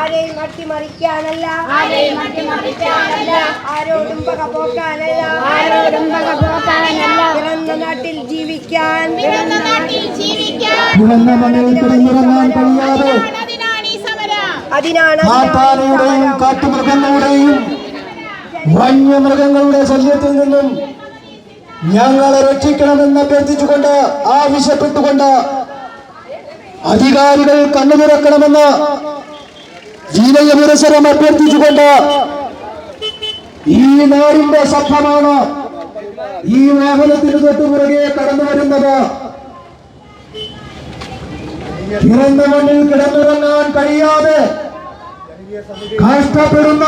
ആരെയും അട്ടിമറിക്കാനല്ല, ആരോടും പകപോക്കാനല്ല, പിറന്ന നാട്ടിൽ ജീവിക്കാൻ, അതിനാണ് കാട്ടുമൃഗങ്ങളുടെയും വന്യമൃഗങ്ങളുടെ ശല്യത്തിൽ നിന്നും ഞങ്ങളെ രക്ഷിക്കണമെന്ന് അഭ്യർത്ഥിച്ചുകൊണ്ട് ആവശ്യപ്പെട്ടുകൊണ്ട് അധികാരികൾ കണ്ണു തുറക്കണമെന്ന് വിനയപുരസരം അഭ്യർത്ഥിച്ചുകൊണ്ട് ഈ നാടിന്റെ ശബ്ദമാണ് ഈ വാഹനത്തിന് തൊട്ടുപുറകെ കടന്നു വരുന്നത്. പിറന്ന മണ്ണിൽ കിടന്നുറങ്ങാൻ കഴിയാതെ കഷ്ടപ്പെടുന്ന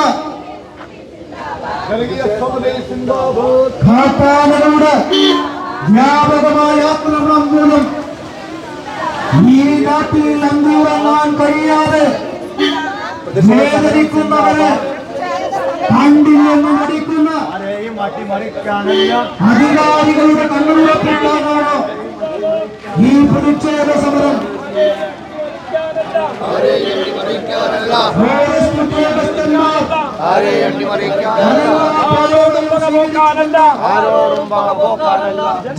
കാട്ടാനകളുടെ വ്യാപകമായ ആക്രമണം മൂലം ഈ നാട്ടിൽ അന്തിയുറങ്ങാൻ കഴിയാതെ വേദനിക്കുന്നവരെ കണ്ടില്ലെന്ന് നടിക്കുന്ന അധികാരികളുടെ കണ്ണുറപ്പിക്കാനാണ് ഈ പ്രതിഷേധ സമരം.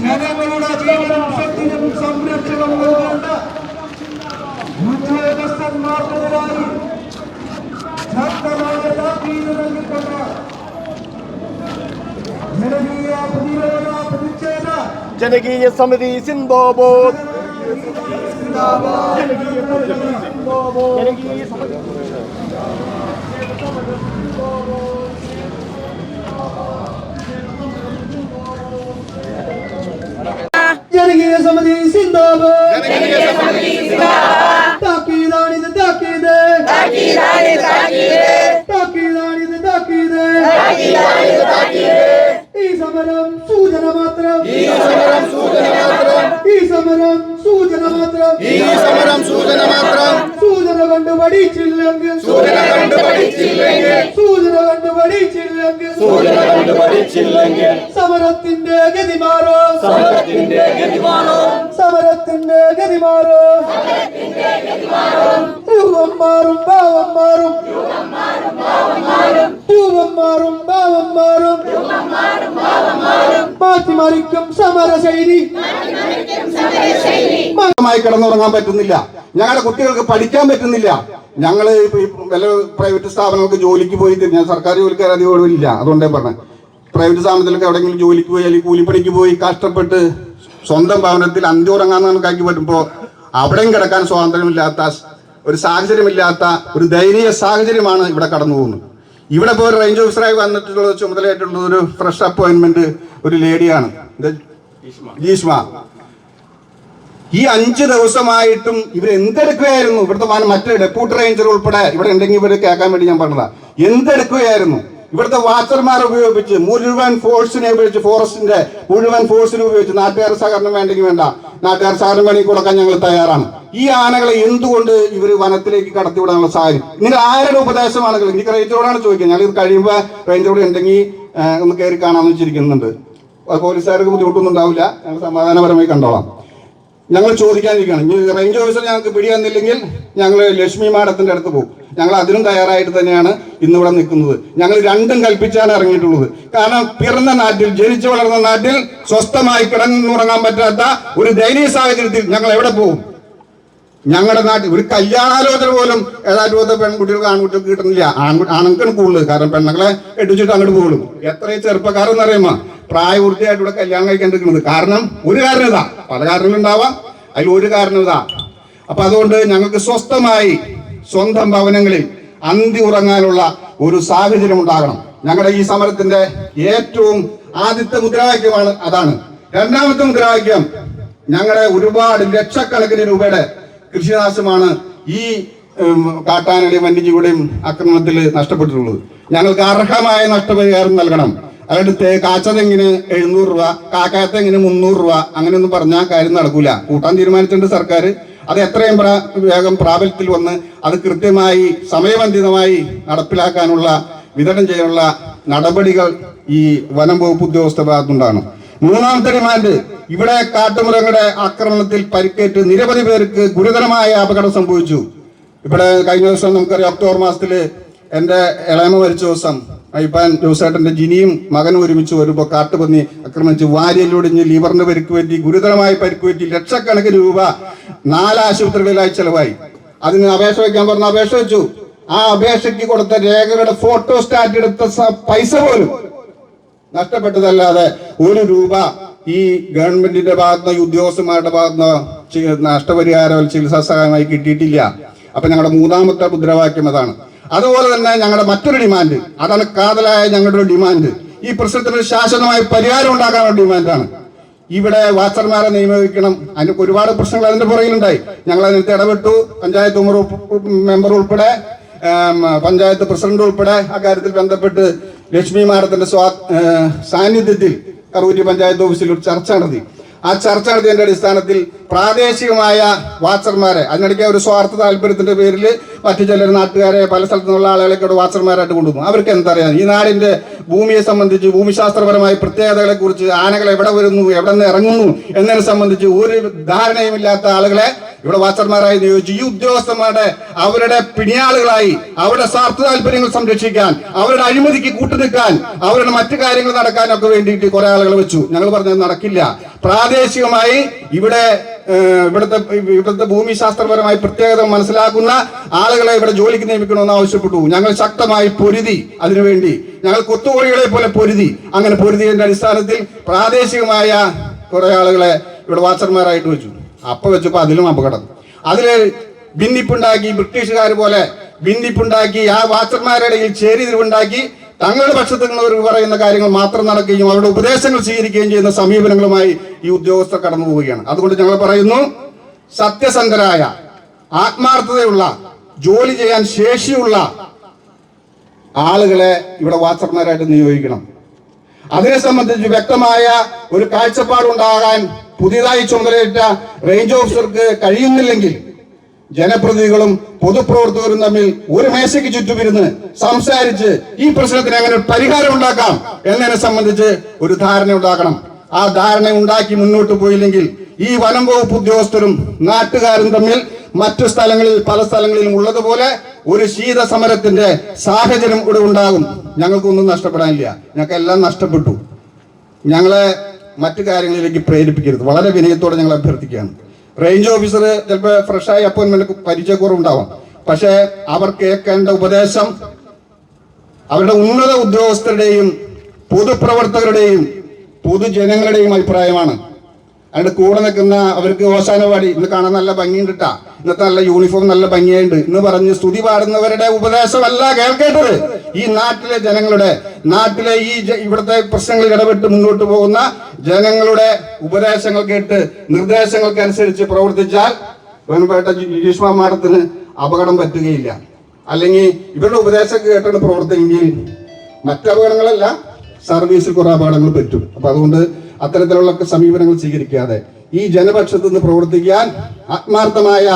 ജനങ്ങളുടെ ജീവനും ശക്തിയും സംരക്ഷണം നൽകേണ്ട ഉദ്യോഗസ്ഥന്മാർക്കെതിരായി ശക്തമായ താക്കീത് നൽകിക്കൊണ്ട് ജനകീയ പ്രതിരോധ പ്രതിഷേധ ജനകീയ സമിതി സിന്ദാബാദ്. ജനകീയ സമിതി സിന്ദാബാദ്. താക്കീതാണിത് താക്കീത്, താക്കീതാണിത് താക്കീത്. ഈ സമരം സൂചന മാത്രം, ഈ സമരം സൂചന മാത്രം. സൂചന കണ്ടു പഠിച്ചില്ലെങ്കിൽ, സമരത്തിന്റെ ഗതി മാറും, സമരത്തിന്റെ ഗതി മാറും. രൂപം മാറും ഭാവം മാറും, രൂപം മാറും ഭാവം മാറും. മാറ്റിമറിക്കും സമരശൈലി. കിടന്നുറങ്ങാൻ പറ്റുന്നില്ല, ഞങ്ങളുടെ കുട്ടികൾക്ക് പഠിക്കാൻ പറ്റുന്നില്ല. ഞങ്ങള് വല്ല പ്രൈവറ്റ് സ്ഥാപനങ്ങൾക്ക് ജോലിക്ക് പോയി, ഞാൻ സർക്കാർ ജോലിക്കാർ അധികം ഇല്ല, അതുകൊണ്ടേ പറഞ്ഞത്. പ്രൈവറ്റ് സ്ഥാപനത്തിലൊക്കെ എവിടെയെങ്കിലും ജോലിക്ക് പോയി അല്ലെങ്കിൽ കൂലിപ്പണിക്ക് പോയി കഷ്ടപ്പെട്ട് സ്വന്തം ഭവനത്തിൽ അന്തിയുറങ്ങാന്ന് കണക്കാക്കി പറ്റുമ്പോൾ അവിടെയും കിടക്കാൻ സ്വാതന്ത്ര്യമില്ലാത്ത, ഒരു സാഹചര്യമില്ലാത്ത ഒരു ദയനീയ സാഹചര്യമാണ് ഇവിടെ കടന്നു പോകുന്നത്. ഇവിടെ ഇപ്പോൾ ഒരു റേഞ്ച് ഓഫീസറായി വന്നിട്ടുള്ള ചുമതലയായിട്ടുള്ള ഒരു ഫ്രഷ് അപ്പോയിന്റ്മെന്റ് ഒരു ലേഡിയാണ് ജീഷ്മ. ഈ 5 ദിവസമായിട്ടും ഇവർ എന്തെടുക്കുകയായിരുന്നു? ഇവിടുത്തെ മറ്റേ ഡെപ്യൂട്ടി റേഞ്ചർ ഉൾപ്പെടെ ഇവിടെ ഉണ്ടെങ്കിൽ ഇവർ കേൾക്കാൻ വേണ്ടി ഞാൻ പറഞ്ഞതാ. എന്തെടുക്കുകയായിരുന്നു? ഇവിടുത്തെ വാച്ചർമാരെ ഉപയോഗിച്ച് മുഴുവൻ ഫോഴ്സിനെ ഉപയോഗിച്ച്, ഫോറസ്റ്റിന്റെ മുഴുവൻ ഫോഴ്സിനെ ഉപയോഗിച്ച്, നാട്ടുകാർ സഹകരണം വേണ്ടെങ്കിൽ വേണ്ട, നാട്ടുകാർ സഹകരണം വേണമെങ്കിൽ കൊടുക്കാൻ ഞങ്ങൾ തയ്യാറാണ്. ഈ ആനകളെ എന്തുകൊണ്ട് ഇവർ വനത്തിലേക്ക് കടത്തിവിടാനുള്ള സാഹചര്യം? നിങ്ങൾ ആരുടെ ഉപദേശമാണെങ്കിൽ എനിക്ക് റേഞ്ചറോടാണ് ചോദിക്കുക. ഞങ്ങൾ ഇത് കഴിയുമ്പോൾ റേഞ്ചറോട് ഉണ്ടെങ്കിൽ ഒന്ന് കയറി കാണാമെന്ന് വെച്ചിരിക്കുന്നുണ്ട്. പോലീസുകാർക്ക് ബുദ്ധിമുട്ടൊന്നും ഉണ്ടാവില്ല, ഞങ്ങൾ സമാധാനപരമായി കണ്ടോളാം. ഞങ്ങൾ ചോദിക്കാനിരിക്കുകയാണ്. ഇനി റേഞ്ച് ഓഫീസർ ഞങ്ങൾക്ക് പിടിയാന്നില്ലെങ്കിൽ ഞങ്ങൾ ലക്ഷ്മി മാഡത്തിന്റെ അടുത്ത് പോകും. ഞങ്ങൾ അതിനും തയ്യാറായിട്ട് തന്നെയാണ് ഇന്നിവിടെ നിൽക്കുന്നത്. ഞങ്ങൾ രണ്ടും കൽപ്പിച്ചാണ് ഇറങ്ങിയിട്ടുള്ളത്. കാരണം പിറന്ന നാട്ടിൽ, ജനിച്ചു വളർന്ന നാട്ടിൽ സ്വസ്ഥമായി കിടന്നുറങ്ങാൻ പറ്റാത്ത ഒരു ദയനീയ സാഹചര്യത്തിൽ ഞങ്ങൾ എവിടെ പോകും? ഞങ്ങളുടെ നാട്ടിൽ ഒരു കല്യാണാലോചന പോലും ഏതാണ്ട് പെൺകുട്ടികൾക്ക് ആൺകുട്ടികൾക്ക് കിട്ടുന്നില്ല. ആണുങ്ങൾക്കാണ് കൂടുതൽ, കാരണം പെണ്ണുങ്ങളെ എട്ടിച്ചിട്ട് അങ്ങോട്ട് പോകുള്ളൂ. എത്രയും ചെറുപ്പക്കാരെന്ന് അറിയുമ്പോൾ പ്രായപൂർത്തിയായിട്ട് ഇവിടെ കല്യാണം കഴിക്കേണ്ടിരിക്കുന്നത്. കാരണം ഒരു കാരണം ഇതാ, പല കാരണങ്ങളുണ്ടാവാം, അതിൽ ഒരു കാരണം ഇതാ. അപ്പൊ അതുകൊണ്ട് ഞങ്ങൾക്ക് സ്വസ്ഥമായി സ്വന്തം ഭവനങ്ങളിൽ അന്തി ഉറങ്ങാനുള്ള ഒരു സാഹചര്യം ഉണ്ടാകണം. ഞങ്ങളുടെ ഈ സമരത്തിന്റെ ഏറ്റവും ആദ്യത്തെ മുദ്രാവാക്യമാണ് അതാണ്. രണ്ടാമത്തെ മുദ്രാവാക്യം, ഞങ്ങളുടെ ഒരുപാട് ലക്ഷക്കണക്കിന് രൂപയുടെ കൃഷിനാശമാണ് ഈ കാട്ടാനയുടെയും വന്യജീവിയുടെയും ആക്രമണത്തിൽ നഷ്ടപ്പെട്ടിട്ടുള്ളത്. ഞങ്ങൾക്ക് അർഹമായ നഷ്ടപരിഹാരം നൽകണം. അതായത് കാച്ചതെങ്ങിന് 700 രൂപ, കാക്കായത്തെങ്ങിന് 300 രൂപ, അങ്ങനെയൊന്നും പറഞ്ഞാൽ കാര്യം നടക്കൂല. കൂട്ടാൻ തീരുമാനിച്ചിട്ടുണ്ട് സർക്കാർ. അത് എത്രയും വേഗം പ്രാബല്യത്തിൽ വന്ന് അത് കൃത്യമായി സമയബന്ധിതമായി നടപ്പിലാക്കാനുള്ള, വിതരണം ചെയ്യാനുള്ള നടപടികൾ ഈ വനം വകുപ്പ് ഉദ്യോഗസ്ഥ ഭാഗത്തുണ്ടാണ്. മൂന്നാമത്തെ ഡിമാൻഡ്, ഇവിടെ കാട്ടുമൃഗങ്ങളുടെ ആക്രമണത്തിൽ പരിക്കേറ്റ് നിരവധി പേർക്ക് ഗുരുതരമായ അപകടം സംഭവിച്ചു. ഇവിടെ കഴിഞ്ഞ ദിവസം നമുക്കറിയാം ഒക്ടോബർ മാസത്തിൽ എൻ്റെ ഇളയമ മരിച്ച ദിവസം ഇപ്പം ജോസേട്ടൻ്റെ ജിനിയും മകനും ഒരുമിച്ച് വരുമ്പോൾ കാട്ടുപന്നി ആക്രമിച്ച് വാരിയലൊടിഞ്ഞ് ലിവറിന് പരിക്ക് പറ്റി, ഗുരുതരമായി പരിക്ക് പറ്റി, ലക്ഷക്കണക്കിന് രൂപ 4 ആശുപത്രികളിലായി ചെലവായി. അതിന് അപേക്ഷ വയ്ക്കാൻ പറഞ്ഞ അപേക്ഷ വെച്ചു. ആ അപേക്ഷയ്ക്ക് കൊടുത്ത രേഖകളുടെ ഫോട്ടോ സ്റ്റാറ്റ് എടുത്ത പൈസ പോലും നഷ്ടപ്പെട്ടതല്ലാതെ 1 രൂപ ഈ ഗവൺമെന്റിന്റെ ഭാഗത്തുനിന്ന് ഉദ്യോഗസ്ഥന്മാരുടെ ഭാഗത്തുനിന്ന് നഷ്ടപരിഹാരം ചികിത്സാ സഹായമായി കിട്ടിയിട്ടില്ല. അപ്പൊ ഞങ്ങളുടെ 3ാമത്തെ മുദ്രാവാക്യം അതാണ്. അതുപോലെ തന്നെ ഞങ്ങളുടെ മറ്റൊരു ഡിമാൻഡ്, അതാണ് കാതലായ ഞങ്ങളുടെ ഒരു ഡിമാൻഡ്, ഈ പ്രശ്നത്തിന് ശാശ്വതമായ പരിഹാരം ഉണ്ടാക്കാനുള്ള ഡിമാൻഡാണ്. ഇവിടെ വാച്ചർമാരെ നിയമിക്കണം. അതിന് ഒരുപാട് പ്രശ്നങ്ങൾ അതിന്റെ പുറകിലുണ്ടായി. ഞങ്ങൾ അതിനകത്ത് ഇടപെട്ടു. പഞ്ചായത്ത് മെമ്പർ ഉൾപ്പെടെ പഞ്ചായത്ത് പ്രസിഡന്റ് ഉൾപ്പെടെ ആ കാര്യത്തിൽ ബന്ധപ്പെട്ട് ലക്ഷ്മി മാഡത്തിന്റെ സാന്നിധ്യത്തിൽ കറൂറ്റി പഞ്ചായത്ത് ഓഫീസിൽ ഒരു ചർച്ച നടത്തി. ആ ചർച്ച നടത്തിയതിന്റെ അടിസ്ഥാനത്തിൽ പ്രാദേശികമായ വാച്ചർമാരെ, അതിനിടയ്ക്ക് ഒരു സ്വാർത്ഥ താല്പര്യത്തിന്റെ പേരിൽ മറ്റു ചിലർ നാട്ടുകാരെ പല സ്ഥലത്തു നിന്നുള്ള ആളുകളൊക്കെ ഇവിടെ വാച്ചർമാരായിട്ട് കൊണ്ടുപോകും. അവർക്ക് എന്തറിയാം ഈ നാടിന്റെ ഭൂമിയെ സംബന്ധിച്ച്, ഭൂമിശാസ്ത്രപരമായ പ്രത്യേകതകളെ കുറിച്ച്, ആനകൾ എവിടെ വരുന്നു, എവിടെ നിന്ന് ഇറങ്ങുന്നു എന്നതിനെ സംബന്ധിച്ച് ഒരു ധാരണയുമില്ലാത്ത ആളുകളെ ഇവിടെ വാച്ചർമാരായി നിയോഗിച്ചു. ഈ ഉദ്യോഗസ്ഥന്മാരുടെ അവരുടെ പിണിയാളുകളായി അവരുടെ സ്വാർത്ഥ താല്പര്യങ്ങൾ സംരക്ഷിക്കാൻ, അവരുടെ അഴിമതിക്ക് കൂട്ടുനിൽക്കാൻ, അവരുടെ മറ്റു കാര്യങ്ങൾ നടക്കാനൊക്കെ വേണ്ടിയിട്ട് കുറെ ആളുകൾ വെച്ചു. ഞങ്ങൾ പറഞ്ഞത് നടക്കില്ല. പ്രാദേശികമായി ഇവിടുത്തെ ഭൂമിശാസ്ത്രപരമായ പ്രത്യേകത മനസ്സിലാക്കുന്ന ആളുകളെ ഇവിടെ ജോലിക്ക് നിയമിക്കണമെന്ന് ആവശ്യപ്പെട്ടു. ഞങ്ങൾ ശക്തമായി പൊരുതി. അതിനുവേണ്ടി ഞങ്ങൾ കൊത്തുകോഴികളെ പോലെ പൊരുതി. അങ്ങനെ പൊരുതിയതിന്റെ അടിസ്ഥാനത്തിൽ പ്രാദേശികമായ കുറെ ആളുകളെ ഇവിടെ വാച്ചർമാരായിട്ട് വെച്ചു. അപ്പൊ വെച്ചപ്പോ അതിലും അപകടം. അതില് ഭിന്നിപ്പുണ്ടാക്കി, ബ്രിട്ടീഷുകാർ പോലെ ഭിന്നിപ്പുണ്ടാക്കി, ആ വാച്ചർമാരുടെ ഇടയിൽ ചേരിതിരിവുണ്ടാക്കി തങ്ങളുടെ പക്ഷത്ത് നിന്നവർ പറയുന്ന കാര്യങ്ങൾ മാത്രം നടക്കുകയും അവരുടെ ഉപദേശങ്ങൾ സ്വീകരിക്കുകയും ചെയ്യുന്ന സമീപനങ്ങളുമായി ഈ ഉദ്യോഗസ്ഥർ കടന്നു പോവുകയാണ്. അതുകൊണ്ട് ഞങ്ങൾ പറയുന്നു, സത്യസന്ധരായ, ആത്മാർത്ഥതയുള്ള, ജോലി ചെയ്യാൻ ശേഷിയുള്ള ആളുകളെ ഇവിടെ വാച്ചർമാരായിട്ട് നിയോഗിക്കണം. അതിനെ സംബന്ധിച്ച് വ്യക്തമായ ഒരു കാഴ്ചപ്പാടുണ്ടാകാൻ പുതിയതായി ചുമതലയേറ്റ റേഞ്ച് ഓഫീസർക്ക് കഴിയുന്നില്ലെങ്കിൽ ജനപ്രതിനിധികളും പൊതുപ്രവർത്തകരും തമ്മിൽ ഒരു മേശയ്ക്ക് ചുറ്റുമിരുന്ന് സംസാരിച്ച് ഈ പ്രശ്നത്തിന് എങ്ങനെ പരിഹാരം ഉണ്ടാക്കാം എന്നതിനെ സംബന്ധിച്ച് ഒരു ധാരണ ഉണ്ടാക്കണം. ആ ധാരണ ഉണ്ടാക്കി മുന്നോട്ട് പോയില്ലെങ്കിൽ ഈ വനം വകുപ്പ് ഉദ്യോഗസ്ഥരും നാട്ടുകാരും തമ്മിൽ മറ്റു സ്ഥലങ്ങളിൽ, പല സ്ഥലങ്ങളിലും ഉള്ളതുപോലെ ഒരു ശീത സമരത്തിന്റെ സാഹചര്യം ഇവിടെ ഉണ്ടാകും. ഞങ്ങൾക്കൊന്നും നഷ്ടപ്പെടാനില്ല. ഞങ്ങൾക്കെല്ലാം നഷ്ടപ്പെട്ടു. ഞങ്ങളെ മറ്റു കാര്യങ്ങളിലേക്ക് പ്രേരിപ്പിക്കരുത്. വളരെ വിനയത്തോടെ ഞങ്ങൾ അഭ്യർത്ഥിക്കുകയാണ്. റേഞ്ച് ഓഫീസർ ചിലപ്പോൾ ഫ്രഷായി അപ്പോയിന്റ്മെന്റ് പരിചയക്കുറവുണ്ടാവാം. പക്ഷേ അവർ കേൾക്കേണ്ട ഉപദേശം അവരുടെ ഉന്നത ഉദ്യോഗസ്ഥരുടെയും പൊതുപ്രവർത്തകരുടെയും പൊതുജനങ്ങളുടെയും അഭിപ്രായമാണ്. അതിന്റെ കൂടെ നിൽക്കുന്ന അവർക്ക് ഓശാനവാടി ഇന്ന് കാണാൻ നല്ല ഭംഗിയുണ്ട് ട്ടാ, ഇന്നത്തെ നല്ല യൂണിഫോം നല്ല ഭംഗിയുണ്ട് എന്ന് പറഞ്ഞ് സ്തുതി പാടുന്നവരുടെ ഉപദേശമല്ല കേൾക്കേണ്ടത്. ഈ നാട്ടിലെ ജനങ്ങളുടെ, നാട്ടിലെ ഈ ഇവിടുത്തെ പ്രശ്നങ്ങളിൽ ഇടപെട്ട് മുന്നോട്ട് പോകുന്ന ജനങ്ങളുടെ ഉപദേശങ്ങൾ കേട്ട് നിർദ്ദേശങ്ങൾക്ക് അനുസരിച്ച് പ്രവർത്തിച്ചാൽ ബഹുമാനപ്പെട്ട ജിഷ്മ മാഡത്തിന് അപകടം പറ്റുകയില്ല. അല്ലെങ്കിൽ ഇവരുടെ ഉപദേശം കേട്ടാണ് പ്രവർത്തിയെങ്കിൽ മറ്റു അപകടങ്ങളല്ല, സർവീസിൽ കുറെ അപകടങ്ങൾ പറ്റും. അപ്പൊ അതുകൊണ്ട് അത്തരത്തിലുള്ള സമീപനങ്ങൾ സ്വീകരിക്കാതെ ഈ ജനപക്ഷത്ത് നിന്ന് പ്രവർത്തിക്കാൻ ആത്മാർത്ഥമായ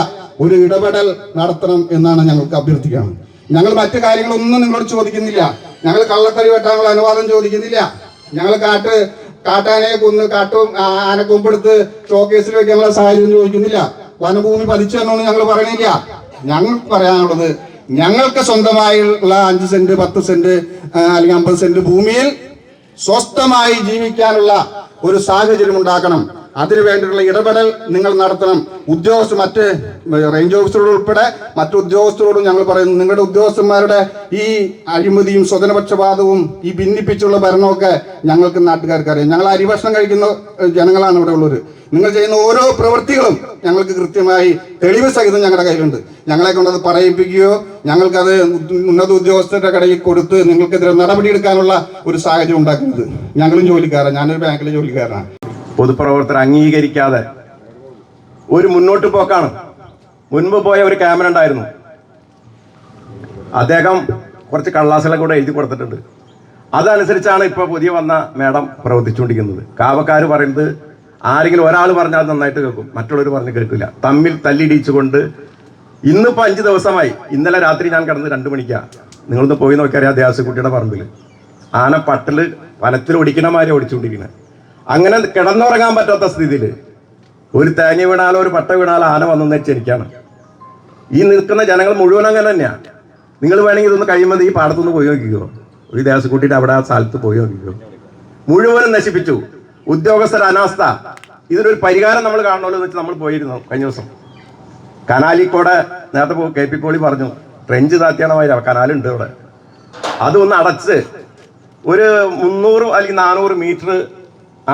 ഒരു ഇടപെടൽ നടത്തണം എന്നാണ് ഞങ്ങൾക്ക് അഭ്യർത്ഥിക്കുന്നത്. ഞങ്ങൾ മറ്റു കാര്യങ്ങളൊന്നും നിങ്ങളോട് ചോദിക്കുന്നില്ല. ഞങ്ങൾ കള്ളക്കറി വെട്ടാനുള്ള അനുവാദം ചോദിക്കുന്നില്ല. ഞങ്ങൾ കാട്ടാനയെ കൊന്ന് ആനക്കൊമ്പെടുത്ത് ഷോക്കേസിൽ വെക്കാനുള്ള സാഹചര്യം ചോദിക്കുന്നില്ല. വനഭൂമി പതിച്ചു എന്നൊന്നും ഞങ്ങൾ പറയണില്ല. ഞങ്ങൾക്ക് പറയാനുള്ളത്, ഞങ്ങൾക്ക് സ്വന്തമായുള്ള 5 സെന്റ് 10 സെന്റ് അല്ലെങ്കിൽ 50 സെന്റ് ഭൂമിയിൽ സ്വസ്ഥമായി ജീവിക്കാനുള്ള ഒരു സാഹചര്യം ഉണ്ടാക്കണം. അതിനു വേണ്ടിയുള്ള ഇടപെടൽ നിങ്ങൾ നടത്തണം. മറ്റ് റേഞ്ച് ഓഫീസറോട് ഉൾപ്പെടെ മറ്റു ഉദ്യോഗസ്ഥരോടും ഞങ്ങൾ പറയുന്നു, നിങ്ങളുടെ ഉദ്യോഗസ്ഥന്മാരുടെ ഈ അഴിമതിയും സ്വജനപക്ഷപാതവും ഈ ഭിന്നിപ്പിച്ചുള്ള ഭരണമൊക്കെ ഞങ്ങൾക്ക് നാട്ടുകാർക്ക് അറിയാം. ഞങ്ങൾ അരിഭക്ഷണം കഴിക്കുന്ന ജനങ്ങളാണ് ഇവിടെ ഉള്ളത്. നിങ്ങൾ ചെയ്യുന്ന ഓരോ പ്രവൃത്തികളും ഞങ്ങൾക്ക് കൃത്യമായി തെളിവ് സഹിതം ഞങ്ങളുടെ കയ്യിലുണ്ട്. ഞങ്ങളെ കൊണ്ടത് പറയിപ്പിക്കുകയോ ഞങ്ങൾക്കത് ഉന്നത ഉദ്യോഗസ്ഥരുടെ കടയിൽ കൊടുത്ത് നിങ്ങൾക്കെതിരെ നടപടിയെടുക്കാനുള്ള ഒരു സാഹചര്യം ഉണ്ടാക്കുന്നത്. ഞങ്ങളും ജോലിക്കാരാണ്. ഞാനൊരു ബാങ്കിലെ ജോലിക്കാരനാണ്. പൊതുപ്രവർത്തകർ അംഗീകരിക്കാതെ ഒരു മുന്നോട്ട് പോക്കാണ്. മുൻപ് പോയ ഒരു ക്യാമറ ഉണ്ടായിരുന്നു, അദ്ദേഹം കുറച്ച് കള്ളാസുകളെ കൂടെ എഴുതി കൊടുത്തിട്ടുണ്ട്. അതനുസരിച്ചാണ് ഇപ്പോൾ പുതിയ വന്ന മേഡം പ്രവർത്തിച്ചുകൊണ്ടിരിക്കുന്നത്. കാവക്കാർ പറയുന്നത് ആരെങ്കിലും ഒരാൾ പറഞ്ഞാൽ നന്നായിട്ട് കേൾക്കും, മറ്റുള്ളവർ പറഞ്ഞ് കേൾക്കില്ല. തമ്മിൽ തല്ലിടിച്ചുകൊണ്ട് ഇന്നിപ്പോൾ 5 ദിവസമായി. ഇന്നലെ രാത്രി ഞാൻ കിടന്ന് 2 മണിക്കാണ്. നിങ്ങളൊന്ന് പോയി നോക്കിയറിയാം, ദേവസ്വക്കുട്ടിയുടെ പറമ്പിൽ ആന പട്ടിൽ വനത്തിൽ ഓടിക്കണമാരെ ഓടിച്ചുകൊണ്ടിരിക്കുന്നത്. അങ്ങനെ കിടന്നുറങ്ങാൻ പറ്റാത്ത സ്ഥിതിയിൽ ഒരു തേങ്ങ വീണാലോ ഒരു പട്ട വീണാലോ ആന വന്നെന്ന് വെച്ചിരിക്കുകയാണ്. ഈ നിൽക്കുന്ന ജനങ്ങൾ മുഴുവൻ അങ്ങനെ തന്നെയാണ്. നിങ്ങൾ വേണമെങ്കിൽ ഇതൊന്ന് കഴിയുമ്പോൾ ഈ പാടത്തുനിന്ന് പോയി നോക്കിക്കോ, ഈ ദേവസ്വക്കുട്ടിയുടെ അവിടെ ആ സ്ഥലത്ത് പോയി നോക്കിക്കോ. മുഴുവനും നശിപ്പിച്ചു. ഉദ്യോഗസ്ഥർ അനാസ്ഥ. ഇതിനൊരു പരിഹാരം നമ്മൾ കാണണമല്ലോ എന്ന് വെച്ച് നമ്മൾ പോയിരുന്നു കഴിഞ്ഞ ദിവസം. കനാലിക്കൂടെ നേരത്തെ KP പോളി പറഞ്ഞു, ട്രെഞ്ച് താത്തിയാണ് വരിക, കനാലുണ്ട് അവിടെ. അതൊന്ന് അടച്ച് ഒരു 300 അല്ലെങ്കിൽ 400 മീറ്റർ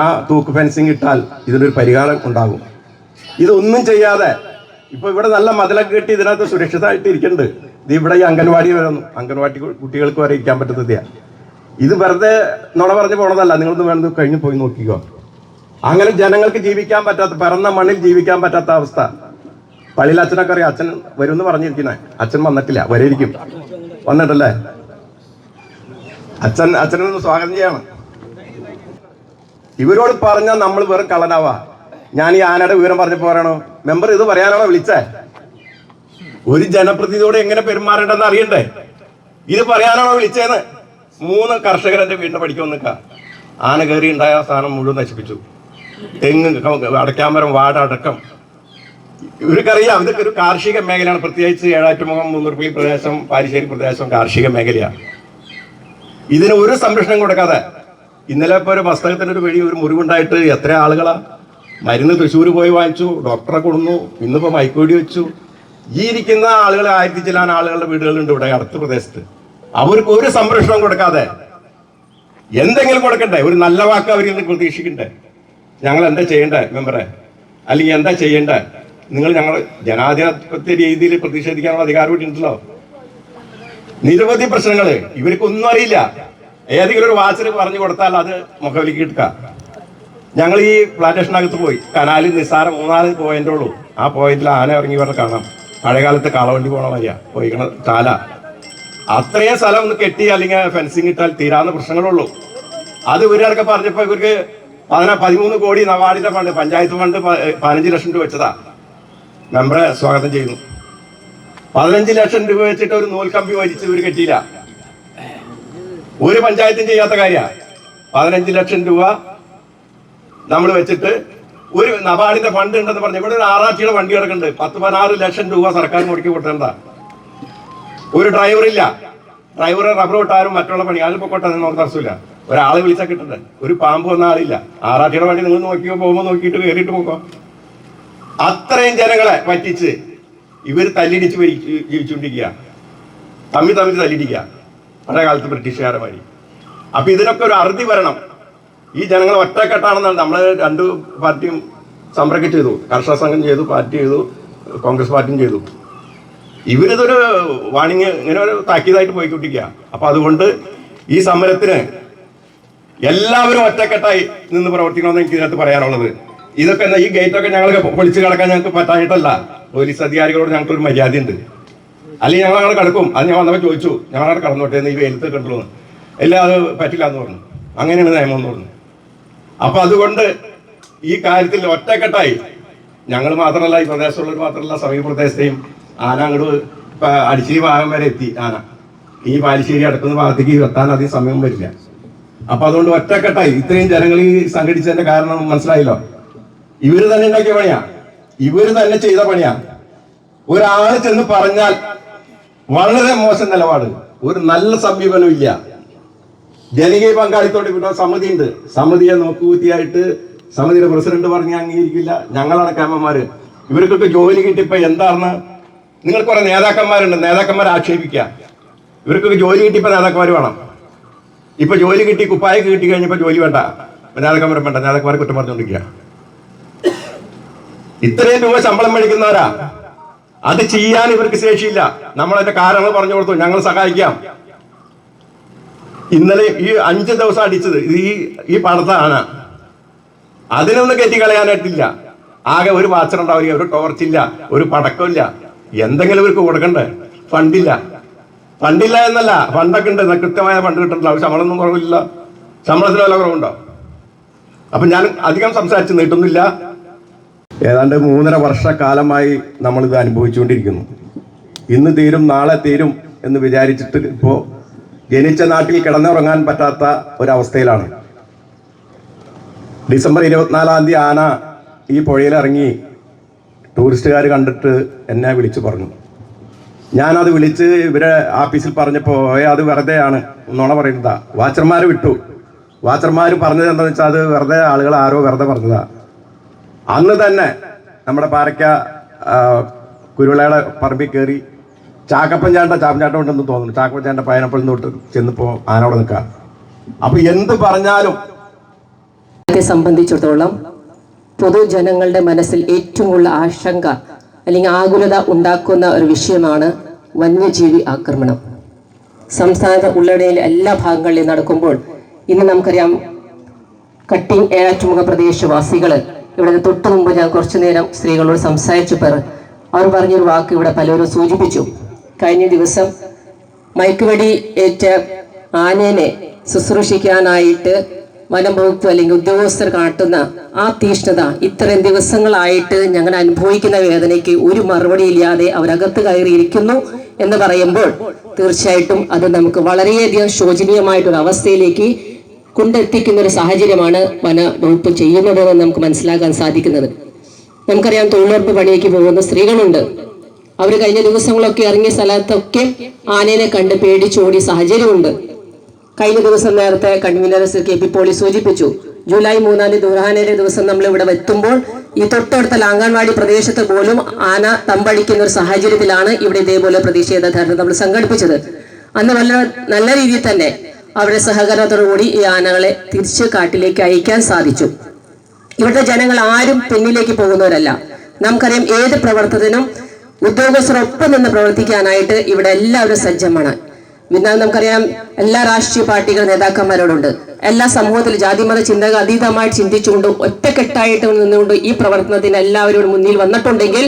ആ തൂക്ക് ഫെൻസിങ് ഇട്ടാൽ ഇതിനൊരു പരിഹാരം ഉണ്ടാകും. ഇതൊന്നും ചെയ്യാതെ ഇപ്പൊ ഇവിടെ നല്ല മതിലൊക്കെ കെട്ടി ഇതിനകത്ത് സുരക്ഷിതമായിട്ട് ഇരിക്കുന്നുണ്ട്. ഇത് ഇവിടെ ഈ അംഗൻവാടി വരുന്നു, അംഗൻവാടി കുട്ടികൾക്ക് വരെ ഇരിക്കാൻ പറ്റുന്നതാ. ഇത് വെറുതെ നുണ പറഞ്ഞു പോണതല്ല. നിങ്ങളൊന്ന് വേണമെന്ന് കഴിഞ്ഞ് പോയി നോക്കിക്കോ. അങ്ങനെ ജനങ്ങൾക്ക് ജീവിക്കാൻ പറ്റാത്ത, പിറന്ന മണ്ണിൽ ജീവിക്കാൻ പറ്റാത്ത അവസ്ഥ. പള്ളിയിൽ അച്ഛനൊക്കെ അറിയാം, അച്ഛൻ വരുമെന്ന് പറഞ്ഞിരിക്കുന്നേ. അച്ഛൻ വന്നിട്ടില്ല, വരെയിരിക്കും. വന്നിട്ടല്ലേ? അച്ഛനൊന്ന് സ്വാഗതം ചെയ്യണം. ഇവരോട് പറഞ്ഞാൽ നമ്മൾ വെറും കള്ളനാവാ. ഞാൻ ഈ ആനയുടെ വിവരം പറഞ്ഞപ്പോ പറയണോ, മെമ്പർ ഇത് പറയാനാണോ വിളിച്ചേ? ഒരു ജനപ്രതിനിധിയോട് എങ്ങനെ പെരുമാറേണ്ടെന്ന് അറിയണ്ടേ? ഇത് പറയാനാണോ വിളിച്ചേന്ന്? 3 കർഷകർ എന്റെ വീടിന്റെ പഠിക്കാൻ നിൽക്കുക. ആന കയറി ഉണ്ടായ സാധനം മുഴുവൻ നശിപ്പിച്ചു. തെങ്ങ്, അടയ്ക്കാമരം, വാട അടക്കം. ഇവർക്കറിയാം ഇതൊക്കെ ഒരു കാർഷിക മേഖലയാണ്. പ്രത്യേകിച്ച് ഏഴാറ്റുമുഖം, മൂന്നൂർപ്പള്ളി പ്രദേശം, പാലിശ്ശേരി പ്രദേശം കാർഷിക മേഖലയാണ്. ഇതിന് ഒരു സംരക്ഷണം കൊടുക്കാതെ ഇന്നലെ ഇപ്പോൾ ഒരു മസ്തകത്തിന് ഒരു മുറിവുണ്ടായിട്ട് എത്ര ആളുകളാ മരുന്ന് തൃശ്ശൂർ പോയി വാങ്ങിച്ചു, ഡോക്ടറെ കൊടുന്നു, ഇന്നിപ്പോൾ മൈക്കോടി വെച്ചു. ഈ ഇരിക്കുന്ന ആളുകൾ 1000 ചില്ലാൻ ആളുകളുടെ വീടുകളുണ്ട് ഇവിടെ അടുത്ത പ്രദേശത്ത്. അവർക്ക് ഒരു സംരക്ഷണം കൊടുക്കാതെ എന്തെങ്കിലും കൊടുക്കണ്ടേ? ഒരു നല്ല വാക്ക് അവരിൽ നിന്ന് പ്രതീക്ഷിക്കണ്ടേ? ഞങ്ങൾ എന്താ ചെയ്യണ്ടേ മെമ്പറെ? അല്ലെങ്കിൽ എന്താ ചെയ്യണ്ടേ? നിങ്ങൾ ഞങ്ങൾ ജനാധിപത്യ രീതിയിൽ പ്രതിഷേധിക്കാനുള്ള അധികാരം കൂടി ഉണ്ടല്ലോ. നിരവധി പ്രശ്നങ്ങൾ ഇവർക്കൊന്നും അറിയില്ല. ഏതെങ്കിലും ഒരു വാച്ചിൽ പറഞ്ഞു കൊടുത്താൽ അത് മുഖവിലേക്ക് എടുക്കാം. ഞങ്ങൾ ഈ പ്ലാന്റേഷനകത്ത് പോയി, കനാലിൽ നിസ്സാരം 3-4 പോയിന്റേ ഉള്ളൂ. ആ പോയിന്റിൽ ആന ഇറങ്ങി വരെ കാണാം. പഴയകാലത്ത് കാളവണ്ടി പോണ വഴിയാ പോയിക്കണ ചാല. അത്രയും സ്ഥലം ഒന്ന് കെട്ടി അല്ലെങ്കിൽ ഫെൻസിങ് ഇട്ടാൽ തീരാവുന്ന പ്രശ്നങ്ങളുള്ളൂ. അത് ഇവരൊക്കെ പറഞ്ഞപ്പോൾ ഇവർക്ക് 13 കോടി നവാടിന്റെ ഫണ്ട്, പഞ്ചായത്ത് ഫണ്ട് 15 ലക്ഷം രൂപ വെച്ചതാ. മെമ്പറെ സ്വാഗതം ചെയ്യുന്നു. 15 ലക്ഷം രൂപ വെച്ചിട്ട് ഒരു നൂൽക്കമ്പി വലിച്ച് ഇവർ കെട്ടിയില്ല. ഒരു പഞ്ചായത്തും ചെയ്യാത്ത കാര്യമാണ്. 15 ലക്ഷം രൂപ നമ്മൾ വെച്ചിട്ട് ഒരു നബാർഡിന്റെ ഫണ്ട് ഉണ്ടെന്ന് പറഞ്ഞു. ഇവിടെ ഒരു ആറാച്ചിയുടെ വണ്ടി കിടക്കുന്നുണ്ട്. 10-16 ലക്ഷം രൂപ സർക്കാർ മുടക്കി കൊടുത്തേണ്ട. ഒരു ഡ്രൈവറില്ല. ഡ്രൈവറെ റബ്ബർ വിട്ടാലും മറ്റുള്ള പണി അതിൽ പൊക്കോട്ടെ, നമുക്ക് തടസ്സമില്ല. ഒരാളെ വിളിച്ചാൽ കിട്ടണ്ടേ? ഒരു പാമ്പ് വന്ന ആളില്ല. ആറാച്ചിയുടെ വണ്ടി നിങ്ങൾ നോക്കിയോ, പോകുമ്പോൾ നോക്കിയിട്ട് കയറിയിട്ട് പോക്കോ. അത്രയും ജനങ്ങളെ പറ്റിച്ച് ഇവർ തല്ലിടിച്ച് ജീവിച്ചുകൊണ്ടിരിക്കുക. തമ്മിൽ തല്ലിടിക്കുക, പഴയ കാലത്ത് ബ്രിട്ടീഷുകാരന്മാരി. അപ്പൊ ഇതിനൊക്കെ ഒരു അറുതി വരണം. ഈ ജനങ്ങൾ ഒറ്റക്കെട്ടാണെന്നാണ്. നമ്മൾ 2 പാർട്ടിയും സംരംഭം ചെയ്തു. കർഷക സംഘം ചെയ്തു, പാർട്ടി ചെയ്തു, കോൺഗ്രസ് പാർട്ടിയും ചെയ്തു. ഇവരിതൊരു വാണിംഗ്, ഇങ്ങനെ ഒരു താക്കീതായിട്ട് പോയിക്കൊണ്ടിരിക്കുക. അപ്പൊ അതുകൊണ്ട് ഈ സമരത്തിന് എല്ലാവരും ഒറ്റക്കെട്ടായി നിന്ന് പ്രവർത്തിക്കണമെന്ന് എനിക്ക് ഇതിനകത്ത് പറയാനുള്ളത്. ഇതൊക്കെ ഈ ഗേറ്റൊക്കെ ഞങ്ങൾ പൊളിച്ച് കിടക്കാൻ ഞങ്ങൾക്ക് പറ്റായിട്ടല്ല. പോലീസ് അധികാരികളോട് ഞങ്ങൾക്കൊരു മര്യാദയുണ്ട്. അല്ലെങ്കിൽ ഞങ്ങളങ്ങനെ കിടക്കും. അത് ഞാൻ വന്നപ്പോൾ ചോദിച്ചു, ഞങ്ങളവിടെ കടന്നോട്ടെ എന്ന്, ഈ വെയിലത്ത് കണ്ടുള്ളൂ. എല്ലാം അത് പറ്റില്ല എന്ന് പറഞ്ഞു. അങ്ങനെയാണ് നിയമം എന്ന് പറഞ്ഞു. അപ്പൊ അതുകൊണ്ട് ഈ കാര്യത്തിൽ ഒറ്റക്കെട്ടായി ഞങ്ങൾ മാത്രമല്ല, ഈ പ്രദേശത്തുള്ളവർ മാത്രമല്ല, സമീപ പ്രദേശത്തെയും ആന അങ്ങോട്ട് അടിശ്ശേരി ഭാഗം വരെ എത്തി. ആന ഈ പാലിശ്ശേരി അടുക്കുന്ന ഭാഗത്തേക്ക് എത്താൻ അധികം സമയം വരില്ല. അപ്പൊ അതുകൊണ്ട് ഒറ്റക്കെട്ടായി ഇത്രയും ജനങ്ങൾ ഈ സംഘടിച്ചതിന്റെ കാരണം മനസ്സിലായല്ലോ. ഇവര് തന്നെ ഉണ്ടാക്കിയ പണിയാ, ഇവര് തന്നെ ചെയ്ത പണിയാ. ഒരാൾ ചെന്ന് പറഞ്ഞാൽ വളരെ മോശം നിലപാട്, ഒരു നല്ല സമീപനം ഇല്ല. ജനകീയ പങ്കാളിത്തോടെ ഇവിടെ സമിതി ഉണ്ട്. സമിതിയെ നോക്കുകൂത്തിയായിട്ട് സമിതിയുടെ പ്രസിഡന്റ് പറഞ്ഞ് അംഗീകരിക്കില്ല. ഞങ്ങളാണ് കേമന്മാര്. ഇവർക്കൊക്കെ ജോലി കിട്ടിയപ്പോ എന്താണെന്ന് നിങ്ങൾ കുറെ നേതാക്കന്മാരുണ്ട്, നേതാക്കന്മാരെ ആക്ഷേപിക്കുക. ഇവർക്കൊക്കെ ജോലി കിട്ടിയപ്പോ നേതാക്കന്മാർ വേണം. ഇപ്പൊ ജോലി കിട്ടി, കുപ്പായൊക്കെ കിട്ടി കഴിഞ്ഞപ്പോ ജോലി വേണ്ട, നേതാക്കന്മാരെ വേണ്ട, നേതാക്കന്മാരെ കുറ്റം പറഞ്ഞുകൊണ്ടിരിക്കുക. ഇത്രയും രൂപ ശമ്പളം മേടിക്കുന്നവരാ. അത് ചെയ്യാൻ ഇവർക്ക് ശേഷിയില്ല. നമ്മളതിന്റെ കാരണങ്ങൾ പറഞ്ഞു കൊടുത്തു, ഞങ്ങൾ സഹായിക്കാം. ഇന്നലെ ഈ 5 ദിവസം അടിച്ചത് ഈ പാടത്താണ്. അതിനൊന്നും കയറ്റി കളയാനായിട്ടില്ല. ആകെ ഒരു വാച്ചറുണ്ടാവില്ല, ഒരു ടോർച്ചില്ല, ഒരു പടക്കമില്ല. എന്തെങ്കിലും ഇവർക്ക് കൊടുക്കണ്ടേ? ഫണ്ടില്ല എന്നല്ല, ഫണ്ടൊക്കെ ഉണ്ട്, കൃത്യമായ ഫണ്ട് കിട്ടണ്ടല്ലോ. ശമ്പളമൊന്നും കുറവില്ല. ശമ്പളത്തിന് വല്ല കുറവുണ്ടോ? അപ്പൊ ഞാൻ അധികം സംസാരിച്ച് നീട്ടുന്നില്ല. ഏതാണ്ട് 3.5 വർഷക്കാലമായി നമ്മളിത് അനുഭവിച്ചുകൊണ്ടിരിക്കുന്നു. ഇന്ന് തീരും നാളെ തീരും എന്ന് വിചാരിച്ചിട്ട് ഇപ്പോൾ ജനിച്ച നാട്ടിൽ കിടന്നുറങ്ങാൻ പറ്റാത്ത ഒരവസ്ഥയിലാണ്. ഡിസംബർ 24-ാം തീയതി ആന ഈ പുഴയിലിറങ്ങി ടൂറിസ്റ്റുകാർ കണ്ടിട്ട് എന്നെ വിളിച്ചു പറഞ്ഞു, ഞാനത് വിളിച്ച് ഇവരെ ആഫീസിൽ പറഞ്ഞപ്പോൾ അത് വെറുതെയാണ്, നുണ പറയുന്നതാ. വാച്ചർമാർ വിട്ടു. വാച്ചർമാർ പറഞ്ഞത് എന്താണെന്ന് വെച്ചാൽ അത് വെറുതെ ആളുകൾ ആരോ വെറുതെ പറഞ്ഞതാ. അന്ന് തന്നെ നമ്മുടെ പാരക്ക കുരുവിളയുടെ പറമ്പിൽ കയറി ചാക്കപ്പഞ്ചാട്ടം ഉണ്ടെന്ന് തോന്നുന്നു. ചാക്കപ്പഞ്ചാണ്ട പൈനാപ്പിളിൽ തൊട്ട് ചെന്നപ്പോൾ ആനോടെ നിൽക്കാം. അപ്പൊ എന്ത് പറഞ്ഞാലും സംബന്ധിച്ചിടത്തോളം പൊതുജനങ്ങളുടെ മനസ്സിൽ ഏറ്റവും കൂടുതൽ ആശങ്ക അല്ലെങ്കിൽ ആകുലത ഉണ്ടാക്കുന്ന ഒരു വിഷയമാണ് വന്യജീവി ആക്രമണം. സംസ്ഥാനത്ത് ഉള്ളടയിലെ എല്ലാ ഭാഗങ്ങളിലും നടക്കുമ്പോൾ ഇന്ന് നമുക്കറിയാം കട്ടിങ് ഏറ്റുമുഖ പ്രദേശവാസികൾ ഇവിടെ തൊട്ടു മുമ്പ് ഞാൻ കുറച്ചു നേരം സ്ത്രീകളോട് സംസാരിച്ചപ്പോൾ അവർ പറഞ്ഞൊരു വാക്ക് ഇവിടെ പലരും സൂചിപ്പിച്ചു. കഴിഞ്ഞ ദിവസം മയക്കുവെടി ഏറ്റ ആനേനെ ശുശ്രൂഷിക്കാനായിട്ട് വനം വകുപ്പ് അല്ലെങ്കിൽ ഉദ്യോഗസ്ഥർ കാട്ടുന്ന ആ തീഷ്ണത, ഇത്രയും ദിവസങ്ങളായിട്ട് ഞങ്ങൾ അനുഭവിക്കുന്ന വേദനയ്ക്ക് ഒരു മറുപടി ഇല്ലാതെ അവരകത്ത് കയറിയിരിക്കുന്നു എന്ന് പറയുമ്പോൾ തീർച്ചയായിട്ടും അത് നമുക്ക് വളരെയധികം ശോചനീയമായിട്ടൊരു അവസ്ഥയിലേക്ക് കൊണ്ടെത്തിക്കുന്ന ഒരു സാഹചര്യമാണ് വന വകുപ്പ് ചെയ്യുന്നതെന്ന് നമുക്ക് മനസ്സിലാക്കാൻ സാധിക്കുന്നത്. നമുക്കറിയാം തൊഴിലുറപ്പ് പണിയേക്ക് പോകുന്ന സ്ത്രീകളുണ്ട്. അവർ കഴിഞ്ഞ ദിവസങ്ങളൊക്കെ ഇറങ്ങിയ സ്ഥലത്തൊക്കെ ആനേനെ കണ്ട് പേടിച്ചോടിയ സാഹചര്യമുണ്ട്. കഴിഞ്ഞ ദിവസം നേരത്തെ കൺവീനർ KP പോളി സൂചിപ്പിച്ചു, ജൂലൈ 3 ദുർഹാനയുടെ ദിവസം നമ്മൾ ഇവിടെ എത്തുമ്പോൾ ഈ തൊട്ടടുത്ത ലാങ്കൺവാടി പ്രദേശത്ത് പോലും ആന തമ്പടിക്കുന്ന ഒരു സാഹചര്യത്തിലാണ് ഇവിടെ ഇതേപോലെ പ്രതിഷേധ ധർണ നമ്മൾ സംഘടിപ്പിച്ചത്. അന്ന് നല്ല രീതിയിൽ തന്നെ അവരുടെ സഹകരണത്തോടുകൂടി ഈ ആനകളെ തിരിച്ച് കാട്ടിലേക്ക് അയക്കാൻ സാധിച്ചു. ഇവിടുത്തെ ജനങ്ങൾ ആരും പിന്നിലേക്ക് പോകുന്നവരല്ല. നമുക്കറിയാം ഏത് പ്രവർത്തനത്തിനും ഉദ്യോഗസ്ഥരൊപ്പം നിന്ന് പ്രവർത്തിക്കാനായിട്ട് ഇവിടെ എല്ലാവരും സജ്ജമാണ്. പിന്നെ നമുക്കറിയാം എല്ലാ രാഷ്ട്രീയ പാർട്ടികൾ നേതാക്കന്മാരോടുണ്ട്. എല്ലാ സമൂഹത്തിൽ ജാതിമത ചിന്തകൾ അതീതമായിട്ട് ചിന്തിച്ചുകൊണ്ട് ഒറ്റക്കെട്ടായിട്ട് നിന്നുകൊണ്ട് ഈ പ്രവർത്തനത്തിന് എല്ലാവരും മുന്നിൽ വന്നിട്ടുണ്ടെങ്കിൽ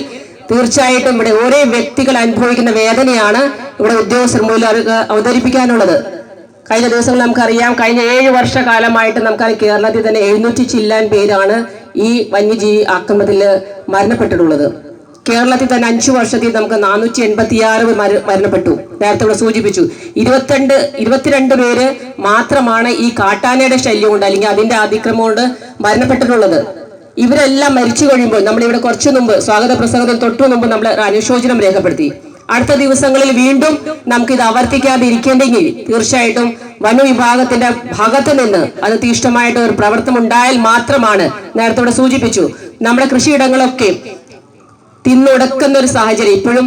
തീർച്ചയായിട്ടും ഇവിടെ ഓരോ വ്യക്തികൾ അനുഭവിക്കുന്ന വേദനയാണ് ഇവിടെ ഉദ്യോഗസ്ഥർ മുന്നിൽ അവതരിപ്പിക്കാനുള്ളത്. കഴിഞ്ഞ ദിവസങ്ങൾ നമുക്കറിയാം, കഴിഞ്ഞ 7 വർഷക്കാലമായിട്ട് നമുക്കറിയാം കേരളത്തിൽ തന്നെ 700 ചില്ലാൻ പേരാണ് ഈ വന്യജീവി ആക്രമണത്തിൽ മരണപ്പെട്ടിട്ടുള്ളത്. കേരളത്തിൽ തന്നെ 5 വർഷത്തിൽ നമുക്ക് 486 മരണപ്പെട്ടു. നേരത്തെ ഇവിടെ സൂചിപ്പിച്ചു 22 പേര് മാത്രമാണ് ഈ കാട്ടാനയുടെ ശല്യം കൊണ്ട് അല്ലെങ്കിൽ അതിന്റെ അതിക്രമം കൊണ്ട് മരണപ്പെട്ടിട്ടുള്ളത്. ഇവരെല്ലാം മരിച്ചു കഴിയുമ്പോൾ നമ്മളിവിടെ കുറച്ചു മുമ്പ് സ്വാഗത പ്രസംഗത്തിൽ തൊട്ടു മുമ്പ് നമ്മൾ അനുശോചനം രേഖപ്പെടുത്തി. അടുത്ത ദിവസങ്ങളിൽ വീണ്ടും നമുക്ക് ഇത് ആവർത്തിക്കാതെ ഇരിക്കേണ്ടെങ്കിൽ തീർച്ചയായിട്ടും വനവിഭാഗത്തിന്റെ ഭാഗത്ത് നിന്ന് അത് തീഷ്ണമായിട്ട് ഒരു പ്രവർത്തനം ഉണ്ടായാൽ മാത്രമാണ്, നേരത്തെ ഇവിടെ സൂചിപ്പിച്ചു, നമ്മുടെ കൃഷിയിടങ്ങളൊക്കെ തിന്നുടക്കുന്ന ഒരു സാഹചര്യം. ഇപ്പോഴും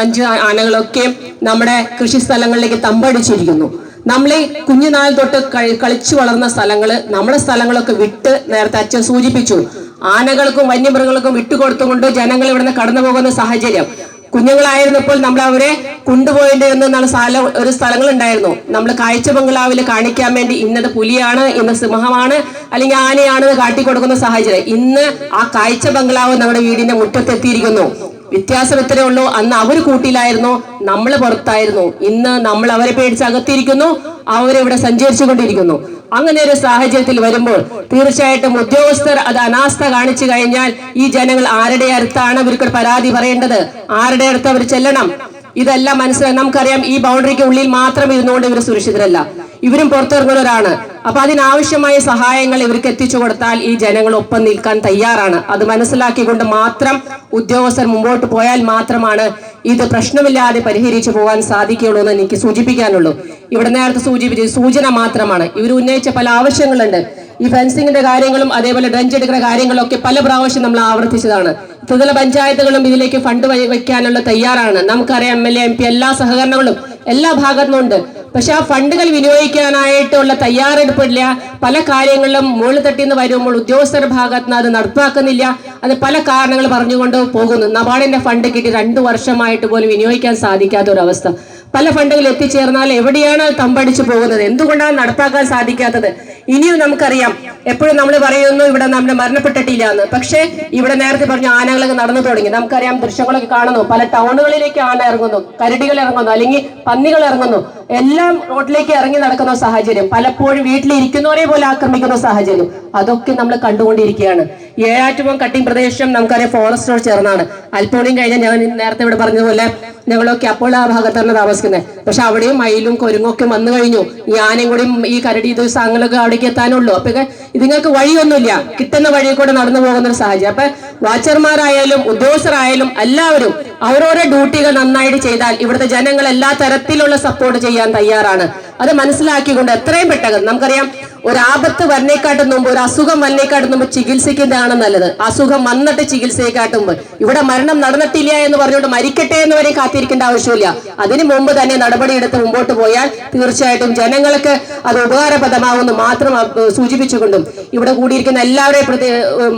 5 ആനകളൊക്കെ നമ്മുടെ കൃഷി സ്ഥലങ്ങളിലേക്ക് തമ്പടിച്ചിരിക്കുന്നു. നമ്മളെ കുഞ്ഞുനാൾ തൊട്ട് കളിച്ചു വളർന്ന സ്ഥലങ്ങള്, നമ്മുടെ സ്ഥലങ്ങളൊക്കെ വിട്ട്, നേരത്തെ അച്ഛൻ സൂചിപ്പിച്ചു, ആനകൾക്കും വന്യമൃഗങ്ങൾക്കും വിട്ടുകൊടുത്തുകൊണ്ട് ജനങ്ങൾ ഇവിടുന്ന് കടന്നു പോകുന്ന സാഹചര്യം. കുഞ്ഞുങ്ങളായിരുന്നപ്പോൾ നമ്മൾ അവരെ കൊണ്ടുപോയിട്ട് ഒരു സ്ഥലങ്ങളുണ്ടായിരുന്നു. നമ്മൾ കാഴ്ച ബംഗ്ലാവിൽ കാണിക്കാൻ വേണ്ടി ഇന്നത് പുലിയാണ്, ഇന്ന് സിംഹമാണ്, അല്ലെങ്കിൽ ആനയാണെന്ന് കാട്ടിക്കൊടുക്കുന്ന സാഹചര്യം. ഇന്ന് ആ കാഴ്ച ബംഗ്ലാവ് നമ്മുടെ വീടിന്റെ മുറ്റത്തെത്തിയിരിക്കുന്നു. വ്യത്യാസം ഇത്രയേ ഉള്ളൂ. അന്ന് അവർ കൂട്ടിലായിരുന്നു, നമ്മൾ പുറത്തായിരുന്നു. ഇന്ന് നമ്മൾ അവരെ പേടിച്ച് അകത്തിരിക്കുന്നു, അവരിവിടെ സഞ്ചരിച്ചു കൊണ്ടിരിക്കുന്നു. അങ്ങനെ ഒരു സാഹചര്യത്തിൽ വരുമ്പോൾ തീർച്ചയായിട്ടും ഉദ്യോഗസ്ഥർ അത് അനാസ്ഥ കാണിച്ചു കഴിഞ്ഞാൽ ഈ ജനങ്ങൾ ആരുടെ അടുത്താണ് ഇവർക്ക് പരാതി പറയേണ്ടത്, ആരുടെ അടുത്ത് അവർ ചെല്ലണം, ഇതെല്ലാം മനസ്സിലായി. നമുക്കറിയാം ഈ ബൗണ്ടറിക്ക് ഉള്ളിൽ മാത്രം ഇരുന്നുകൊണ്ട് ഇവർ സുരക്ഷിതരല്ല, ഇവരും പുറത്തിറങ്ങുന്നവരാണ്. അപ്പൊ അതിനാവശ്യമായ സഹായങ്ങൾ ഇവർക്ക് എത്തിച്ചു കൊടുത്താൽ ഈ ജനങ്ങൾ ഒപ്പം നിൽക്കാൻ തയ്യാറാണ്. അത് മനസ്സിലാക്കിക്കൊണ്ട് മാത്രം ഉദ്യോഗസ്ഥർ മുമ്പോട്ട് പോയാൽ മാത്രമാണ് ഇത് പ്രശ്നമില്ലാതെ പരിഹരിച്ചു പോകാൻ സാധിക്കുകയുള്ളൂ എന്ന് എനിക്ക് സൂചിപ്പിക്കാനുള്ളൂ. ഇവിടെ നേരത്തെ സൂചിപ്പിച്ച സൂചന മാത്രമാണ്. ഇവർ ഉന്നയിച്ച പല ആവശ്യങ്ങളുണ്ട്. ഈ ഫെൻസിങ്ങിന്റെ കാര്യങ്ങളും അതേപോലെ ഡ്രഞ്ച് എടുക്കുന്ന കാര്യങ്ങളൊക്കെ പല പ്രാവശ്യം നമ്മൾ ആവർത്തിച്ചതാണ്. ത്രിതല പഞ്ചായത്തുകളും ഇതിലേക്ക് ഫണ്ട് വയ്ക്കാനുള്ള തയ്യാറാണ്. നമുക്കറിയാം MLA MP എല്ലാ സഹകരണങ്ങളും എല്ലാ ഭാഗത്തുനിന്നുണ്ട്. പക്ഷെ ആ ഫണ്ടുകൾ വിനിയോഗിക്കാനായിട്ടുള്ള തയ്യാറെടുപ്പില്ല. പല കാര്യങ്ങളിലും മുകളിൽ തട്ടിന്ന് വരുമ്പോൾ ഉദ്യോഗസ്ഥരുടെ ഭാഗത്ത് നിന്ന് അത് നടപ്പാക്കുന്നില്ല. അത് പല കാരണങ്ങൾ പറഞ്ഞുകൊണ്ട് പോകുന്നു. നബാർഡിന്റെ ഫണ്ട് കിട്ടി 2 വർഷമായിട്ട് പോലും വിനിയോഗിക്കാൻ സാധിക്കാത്ത ഒരു അവസ്ഥ. പല ഫണ്ടുകൾ എത്തിച്ചേർന്നാൽ എവിടെയാണ് തമ്പടിച്ചു പോകുന്നത്? എന്തുകൊണ്ടാണ് നടപ്പാക്കാൻ സാധിക്കാത്തത്? ഇനിയും നമുക്കറിയാം, എപ്പോഴും നമ്മൾ പറയുന്നു ഇവിടെ നമ്മൾ മരണപ്പെട്ടിട്ടില്ല എന്ന്. പക്ഷേ ഇവിടെ നേരത്തെ പറഞ്ഞ ആനകളൊക്കെ നടന്നു തുടങ്ങി. നമുക്കറിയാം, ദൃശ്യങ്ങളൊക്കെ കാണുന്നു. പല ടൗണുകളിലേക്ക് ആന ഇറങ്ങുന്നു, കരടികൾ ഇറങ്ങുന്നു, അല്ലെങ്കിൽ പന്നികൾ ഇറങ്ങുന്നു. എല്ലാം റോഡിലേക്ക് ഇറങ്ങി നടക്കുന്ന സാഹചര്യം, പലപ്പോഴും വീട്ടിലിരിക്കുന്നവരെ പോലെ ആക്രമിക്കുന്ന സാഹചര്യം, അതൊക്കെ നമ്മൾ കണ്ടുകൊണ്ടിരിക്കുകയാണ്. ഏഴാറ്റുപുഴ കട്ടിങ് പ്രദേശം നമുക്കറിയാം ഫോറസ്റ്റോട് ചേർന്നാണ്. അല്പോളിയും കഴിഞ്ഞ ഞാൻ നേരത്തെ ഇവിടെ പറഞ്ഞതുപോലെ ഞങ്ങളൊക്കെ അപ്പോൾ ആ ഭാഗത്താണ് താമസിക്കുന്നത്. പക്ഷെ അവിടെയും മയിലും കുരങ്ങൊക്കെ വന്നു കഴിഞ്ഞു. ഈ ആനയും കൂടി ഈ കരടി ദിവസങ്ങളൊക്കെ അവിടെ ഭാഗത്തേക്ക് എത്താനുള്ളൂ. അപ്പൊ ഇതുങ്ങൾക്ക് വഴിയൊന്നുമില്ല, കിട്ടുന്ന വഴി കൂടെ നടന്നു പോകുന്ന ഒരു സാഹചര്യം. അപ്പൊ വാച്ചർമാരായാലും ഉദ്യോഗസ്ഥരായാലും എല്ലാവരും അവരവരുടെ ഡ്യൂട്ടികൾ നന്നായിട്ട് ചെയ്താൽ ഇവിടുത്തെ ജനങ്ങൾ എല്ലാ തരത്തിലുള്ള സപ്പോർട്ട് ചെയ്യാൻ തയ്യാറാണ്. അത് മനസ്സിലാക്കിക്കൊണ്ട് എത്രയും പെട്ടെന്ന്, നമുക്കറിയാം ഒരു ആപത്ത് വന്നേക്കാട്ടും മുമ്പ്, ഒരു അസുഖം വന്നേക്കാട്ടും മുമ്പ് ചികിത്സിക്കുന്നതാണ് നല്ലത്. അസുഖം വന്നിട്ട് ചികിത്സയെക്കാട്ടും മുമ്പ്, ഇവിടെ മരണം നടന്നിട്ടില്ല എന്ന് പറഞ്ഞുകൊണ്ട് മരിക്കട്ടെ എന്ന് വരെ കാത്തിരിക്കേണ്ട ആവശ്യമില്ല. അതിനു മുമ്പ് തന്നെ നടപടിയെടുത്ത് മുമ്പോട്ട് പോയാൽ തീർച്ചയായിട്ടും ജനങ്ങൾക്ക് അത് ഉപകാരപ്രദമാകുമെന്ന് മാത്രം സൂചിപ്പിച്ചുകൊണ്ടും ഇവിടെ കൂടിയിരിക്കുന്ന എല്ലാവരെയും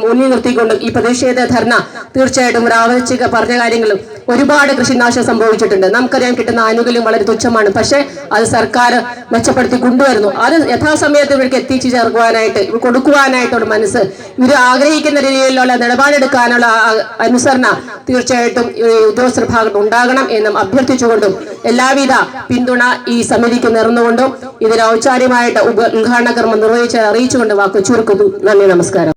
മുന്നിൽ നിർത്തിക്കൊണ്ടും ഈ പ്രതിഷേധ ധർണ തീർച്ചയായിട്ടും രാവച്ചിക പറഞ്ഞ കാര്യങ്ങളും ഒരുപാട് കൃഷിനാശം സംഭവിച്ചിട്ടുണ്ട്. നമുക്കറിയാൻ കിട്ടുന്ന ആനുകൂല്യം വളരെ തുച്ഛമാണ്. പക്ഷെ അത് സർക്കാർ മെച്ചപ്പെടുത്തി കൊണ്ടുവരുന്നു. അത് യഥാസമയത്ത് ഇവർക്ക് എത്തിച്ചു ചേർക്കുവാനായിട്ട്, കൊടുക്കുവാനായിട്ടുള്ള മനസ്സ്, ഇവർ ആഗ്രഹിക്കുന്ന രീതിയിലുള്ള നിലപാടെടുക്കാനുള്ള അനുസരണ തീർച്ചയായിട്ടും ഉദ്യോഗസ്ഥർ ഭാഗത്ത് ഉണ്ടാകണം എന്നും അഭ്യർത്ഥിച്ചുകൊണ്ടും എല്ലാവിധ പിന്തുണ ഈ സമിതിക്ക് നേർന്നുകൊണ്ടും ഇതിന് ഔപചാരികമായിട്ട് ഉദ്ഘാടന കർമ്മം നിർവഹിച്ച് അറിയിച്ചുകൊണ്ട് വാക്ക് ചുരുക്കുന്നു. നന്ദി, നമസ്കാരം.